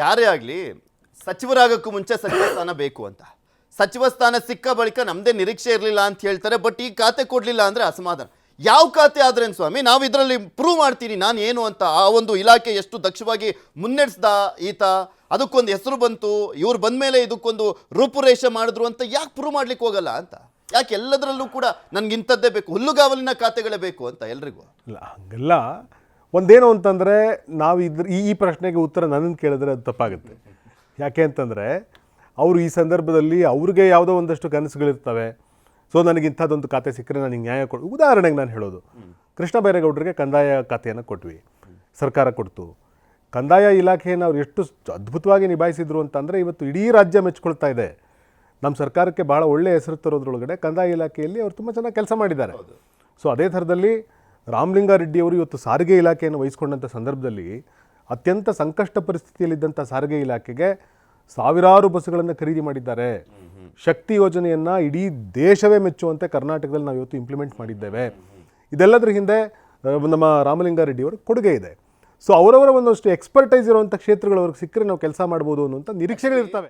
ಯಾರೇ ಆಗಲಿ ಸಚಿವರಾಗಕ್ಕೂ ಮುಂಚೆ ಸಚಿವ ಸ್ಥಾನ ಬೇಕು ಅಂತ, ಸಚಿವ ಸ್ಥಾನ ಸಿಕ್ಕ ಬಳಿಕ ನಮ್ಮದೇ ನಿರೀಕ್ಷೆ ಇರಲಿಲ್ಲ ಅಂತ ಹೇಳ್ತಾರೆ. ಬಟ್ ಈ ಖಾತೆ ಕೊಡಲಿಲ್ಲ ಅಂದರೆ ಅಸಮಾಧಾನ. ಯಾವ ಖಾತೆ ಆದ್ರೇನು ಸ್ವಾಮಿ, ನಾವು ಇದರಲ್ಲಿ ಪ್ರೂವ್ ಮಾಡ್ತೀನಿ ನಾನು ಏನು ಅಂತ. ಆ ಒಂದು ಇಲಾಖೆ ಎಷ್ಟು ದಕ್ಷವಾಗಿ ಮುನ್ನಡೆಸ್ದ ಈತ, ಅದಕ್ಕೊಂದು ಹೆಸರು ಬಂತು, ಇವ್ರು ಬಂದ ಮೇಲೆ ಇದಕ್ಕೊಂದು ರೂಪುರೇಷೆ ಮಾಡಿದ್ರು ಅಂತ ಯಾಕೆ ಪ್ರೂವ್ ಮಾಡ್ಲಿಕ್ಕೆ ಹೋಗಲ್ಲ ಅಂತ? ಯಾಕೆ ಎಲ್ಲದರಲ್ಲೂ ಕೂಡ ನನಗಿಂಥದ್ದೇ ಬೇಕು, ಹುಲ್ಲುಗಾವಲಿನ ಖಾತೆಗಳೇ ಬೇಕು ಅಂತ ಎಲ್ರಿಗೂ? ಇಲ್ಲ ಹಂಗೆಲ್ಲ ಒಂದೇನು ಅಂತಂದರೆ ನಾವು ಈ ಪ್ರಶ್ನೆಗೆ ಉತ್ತರ ನನ್ನನ್ನು ಕೇಳಿದ್ರೆ ಅದು ತಪ್ಪಾಗುತ್ತೆ. ಯಾಕೆ ಅಂತಂದರೆ ಅವರು ಈ ಸಂದರ್ಭದಲ್ಲಿ ಅವ್ರಿಗೆ ಯಾವುದೋ ಒಂದಷ್ಟು ಕನಸುಗಳಿರ್ತವೆ. ಸೊ ನನಗಿಂಥದ್ದೊಂದು ಖಾತೆ ಸಿಕ್ಕರೆ ನನಗೆ ನ್ಯಾಯ ಕೊಡು. ಉದಾಹರಣೆಗೆ ನಾನು ಹೇಳೋದು, ಕೃಷ್ಣ ಬೈರೇಗೌಡರಿಗೆ ಕಂದಾಯ ಖಾತೆಯನ್ನು ಕೊಟ್ವಿ, ಸರ್ಕಾರ ಕೊಡ್ತು. ಕಂದಾಯ ಇಲಾಖೆಯನ್ನು ಅವ್ರು ಎಷ್ಟು ಅದ್ಭುತವಾಗಿ ನಿಭಾಯಿಸಿದ್ರು ಅಂತಂದರೆ ಇವತ್ತು ಇಡೀ ರಾಜ್ಯ ಮೆಚ್ಕೊಳ್ತಾ ಇದೆ. ನಮ್ಮ ಸರ್ಕಾರಕ್ಕೆ ಭಾಳ ಒಳ್ಳೆಯ ಹೆಸರು ತರೋದ್ರೊಳಗಡೆ ಕಂದಾಯ ಇಲಾಖೆಯಲ್ಲಿ ಅವರು ತುಂಬ ಚೆನ್ನಾಗಿ ಕೆಲಸ ಮಾಡಿದ್ದಾರೆ. ಸೊ ಅದೇ ಥರದಲ್ಲಿ ರಾಮಲಿಂಗಾರೆಡ್ಡಿಯವರು ಇವತ್ತು ಸಾರಿಗೆ ಇಲಾಖೆಯನ್ನು ವಹಿಸ್ಕೊಂಡಂಥ ಸಂದರ್ಭದಲ್ಲಿ ಅತ್ಯಂತ ಸಂಕಷ್ಟ ಪರಿಸ್ಥಿತಿಯಲ್ಲಿದ್ದಂಥ ಸಾರಿಗೆ ಇಲಾಖೆಗೆ ಸಾವಿರಾರು ಬಸ್ಸುಗಳನ್ನು ಖರೀದಿ ಮಾಡಿದ್ದಾರೆ. ಶಕ್ತಿ ಯೋಜನೆಯನ್ನು ಇಡೀ ದೇಶವೇ ಮೆಚ್ಚುವಂತೆ ಕರ್ನಾಟಕದಲ್ಲಿ ನಾವು ಇವತ್ತು ಇಂಪ್ಲಿಮೆಂಟ್ ಮಾಡಿದ್ದೇವೆ. ಇದೆಲ್ಲದರ ಹಿಂದೆ ನಮ್ಮ ರಾಮಲಿಂಗಾರೆಡ್ಡಿಯವರ ಕೊಡುಗೆ ಇದೆ. ಸೊ ಅವರವರ ಒಂದಷ್ಟು ಎಕ್ಸ್ಪರ್ಟೈಸ್ ಇರುವಂಥ ಕ್ಷೇತ್ರಗಳು ಅವ್ರಿಗೆ ಸಿಕ್ಕರೆ ನಾವು ಕೆಲಸ ಮಾಡ್ಬೋದು ಅನ್ನುವಂಥ ನಿರೀಕ್ಷೆಗಳಿರ್ತವೆ.